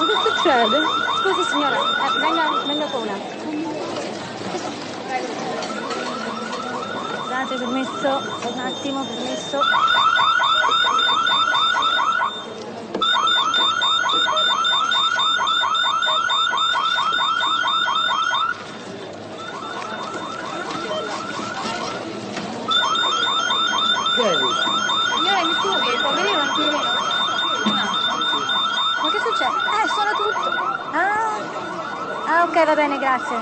Cosa succede? Scusi signora, venga qua un attimo. Scusate, permesso, un attimo, permesso. Signore, mi scusi, può venire un attimino? Ma che succede? Suona tutto. Ah, ok, va bene, grazie.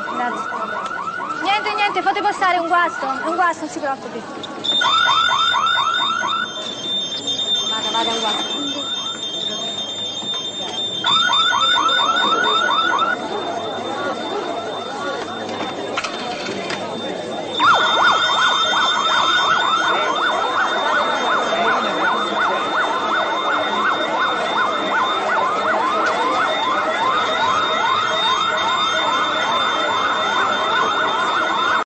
Niente, fate passare un guasto, non si preoccupi. Vada, un guasto.